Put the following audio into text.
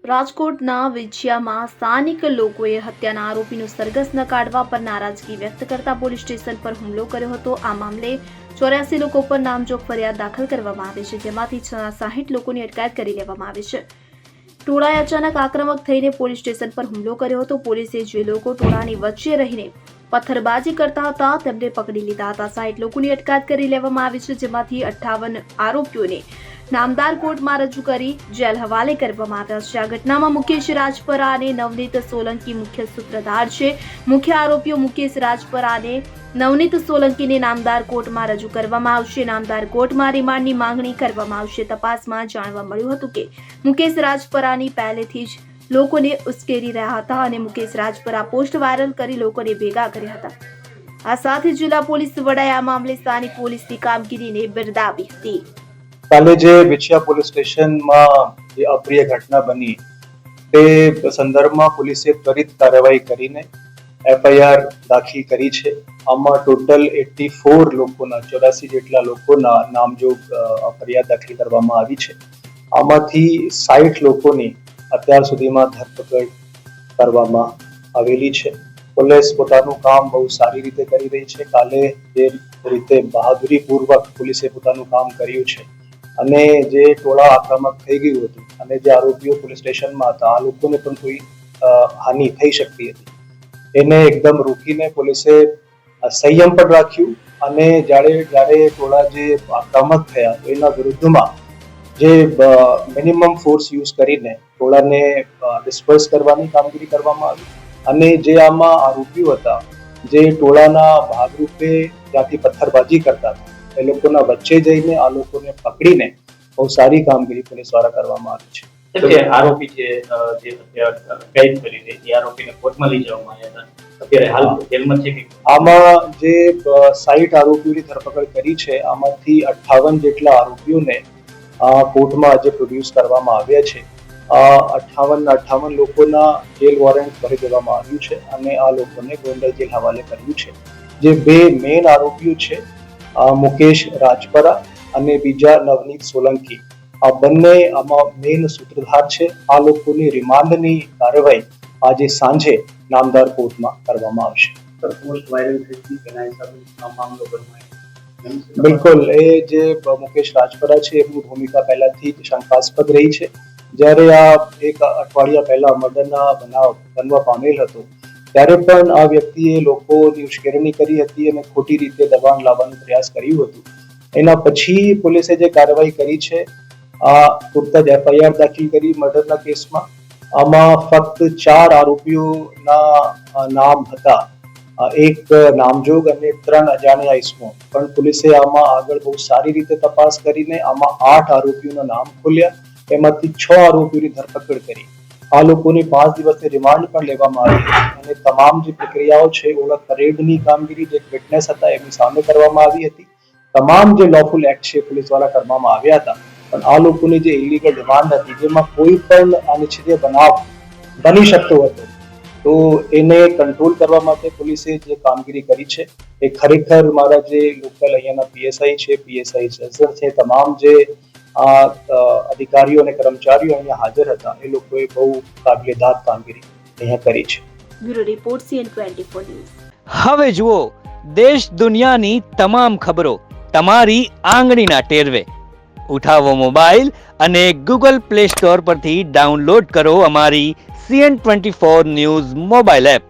રાજકોટના વિછિયામાં સ્થાનિક લોકોએ હત્યાના આરોપીનું સરઘસ ન કાઢવા પર નારાજગી વ્યક્ત કરતા પોલીસ સ્ટેશન પર હુમલો કર્યો હતો। આ મામલે 84 લોકો પર નામજોગ ફરિયાદ દાખલ કરવામાં આવી છે, જેમાંથી 60 લોકોની અટકાયત કરી લેવામાં આવી છે। ટોળાએ અચાનક આક્રમક થઈને પોલીસ સ્ટેશન પર હુમલો કર્યો હતો। પોલીસે જે લોકો ટોળાની વચ્ચે રહીને પથ્થરબાજી કરતા હતા તેમને પકડી લીધા હતા। 60 લોકોની અટકાયત કરી લેવામાં આવી છે, જેમાંથી 58 આરોપીઓને નામદાર કોર્ટમાં રજૂ કરી જેલ હવાલે કરવામાં આવ્યા છે। આ ઘટનામાં મુકેશ રાજપરા અને નવનીત સોલંકી મુખ્ય સૂત્રધાર છે। મુખ્ય આરોપીઓ મુકેશ રાજપરા અને નવનીત સોલંકીને નામદાર કોર્ટમાં રજૂ કરવામાં આવશે। નામદાર કોર્ટમાં રિમાન્ડની માંગણી કરવામાં આવશે। તપાસમાં જાણવા મળ્યું હતું કે મુકેશ રાજપરાની પહેલેથી જ લોકોને ઉશ્કેરી રહ્યા હતા અને મુકેશ રાજપરા પોસ્ટ વાયરલ કરી લોકોને ભેગા કર્યા હતા। આ સાથે જિલ્લા પોલીસ વડાએ આ મામલે સ્થાનિક પોલીસની કામગીરીને બિરદાવી હતી। કાલે જે વિછિયા પોલીસ સ્ટેશનમાં જે અપ્રિય ઘટના બની તે સંદર્ભમાં પોલીસે ત્વરિત કાર્યવાહી કરીને એફઆઈઆર દાખલ કરી છે। આમાં ટોટલ 84 લોકોના 84 જેટલા લોકોના નામજોગ ફરિયાદ દાખલ કરવામાં આવી છે। આમાંથી 60 લોકોની અત્યાર સુધીમાં ધરપકડ કરવામાં આવેલી છે। પોલીસ પોતાનું કામ બહુ સારી રીતે કરી રહી છે। કાલે જે રીતે બહાદુરીપૂર્વક પોલીસે પોતાનું કામ કર્યું છે અને જે ટોળા આક્રમક થઈ ગયું હતું અને જે આરોપીઓ પોલીસ સ્ટેશનમાં હતા આ લોકોને પણ કોઈ હાનિ થઈ શકતી હતી એને એકદમ રોકીને પોલીસે સંયમ પણ રાખ્યું અને જ્યારે ટોળા જે આક્રમક થયા તો એના વિરુદ્ધમાં જે મિનિમમ ફોર્સ યુઝ કરીને ટોળાને ડિસ્પર્સ કરવાની કામગીરી કરવામાં આવી અને જે આમાં આરોપીઓ હતા જે ટોળાના ભાગરૂપે ત્યાંથી પથ્થરબાજી કરતા હતા એ લોકોના વચ્ચે જઈને આ લોકોને પકડીને બહુ સારી કામગીરી પોલીસ દ્વારા કરવામાં આવી છે। આરોપી જે કેદ કરી છે એ આરોપીને કોર્ટમાં લઈ જવામાં આવ્યા હતા, અત્યારે હાલ જેલમાં છે કે આમાં જે 60 આરોપીઓની ધરપકડ કરી છે આમાંથી 58 જેટલા આરોપીઓને કોર્ટમાં આજે પ્રોડ્યુસ કરવામાં આવ્યા છે। 58 લોકોના જેલ વોરંટ ભરી દેવામાં આવ્યું છે અને આ લોકોને ગોંડલ જેલ હવાલે કર્યું છે। જે બે મેઇન આરોપીઓ છે મુકેશ રાજપરા અને બીજા નવનીત સોલંકી આ બંને આમાં મેઇન સૂત્રધાર છે। આ લોકોની રિમાન્ડની કાર્યવાહી આજે સાંજે નામદાર કોર્ટમાં કરવામાં આવશે। પોસ્ટ વાયરલ થઈ તેના હિસાબે મામલો બનવાય બિલકુલ એ જે મુકેશ રાજપરા છે એમની ભૂમિકા પહેલાથી જ શંકાસ્પદ રહી છે। જ્યારે આ એક અઠવાડિયા પહેલા મર્ડરના બનાવ બનવા પામેલ હતો ત્યારે પણ આ વ્યક્તિએ લોકોની ઉશ્કેરણી કરી હતી અને ખોટી રીતે દબાણ લાવવાનો પ્રયાસ કર્યું હતું। એના પછી પોલીસે જે કાર્યવાહી કરી છે આ તુરત જ એફઆઈઆર દાખલ કરી મર્ડરના કેસમાં। આમાં ફક્ત 4 આરોપીઓના નામ હતા, એક નામજોગ અને 3 અજાણ્યા ઇસમો, પણ પોલીસે આમાં આગળ બહુ સારી રીતે તપાસ કરીને આમાં 8 આરોપીઓના નામ ખોલ્યા, એમાંથી 6 આરોપીઓની ધરપકડ કરી। આ લોકોની 5 દિવસની રિમાન્ડ પણ લેવામાં આવી અને તમામ જે પ્રક્રિયાઓ છે ઓળખ પરેડની કામગીરી જે વિટનેસ હતા એમની સામે કરવામાં આવી હતી। તમામ જે લોફુલ એક્ટ છે પોલીસ દ્વારા કરવામાં આવ્યા હતા, પણ આ લોકોની જે ઇલીગલ ડિમાન્ડ હતી જેમાં કોઈ પણ અનિચ્છનીય બનાવ બની શકતો હતો તો એને કંટ્રોલ કરવા માટે પોલીસે જે કામગીરી કરી છે એ ખરેખર મારા જે લોકલ અહીંયાના પીએસઆઈ છે, પીએસઆઈ જસર છે, તમામ જે અધિકારીઓ અને કર્મચારીઓ અહીંયા હાજર હતા એ લોકોએ બહુ કાબિલેદાદ કામગીરી અહીંયા કરી છે। Bureau report CN24 news. હવે જુઓ દેશ દુનિયાની તમામ ખબરો તમારી આંગળીના ટેરવે। ઉઠાવો મોબાઈલ અને Google Play Store પરથી ડાઉનલોડ કરો અમારી CN24 ન્યૂઝ મોબાઈલ એપ।